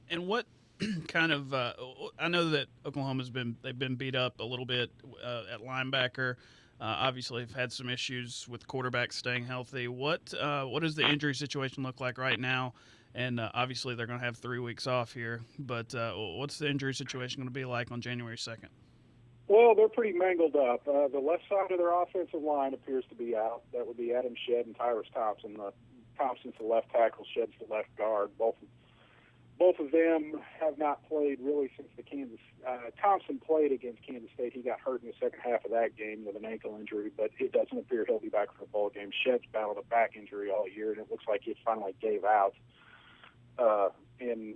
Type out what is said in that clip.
And what kind of I know that Oklahoma's they've been beat up a little bit at linebacker. Obviously, they've had some issues with quarterbacks staying healthy. What does the injury situation look like right now? And obviously, they're going to have 3 weeks off here. But what's the injury situation going to be like on January 2nd? Well, they're pretty mangled up. The left side of their offensive line appears to be out. That would be Adam Shedd and Tyrus Thompson. Thompson's the left tackle, Shedd's the left guard. Both of them have not played really since the Kansas. Thompson played against Kansas State. He got hurt in the second half of that game with an ankle injury, but it doesn't appear he'll be back for the ball game. Shedd's battled a back injury all year, and it looks like he finally gave out in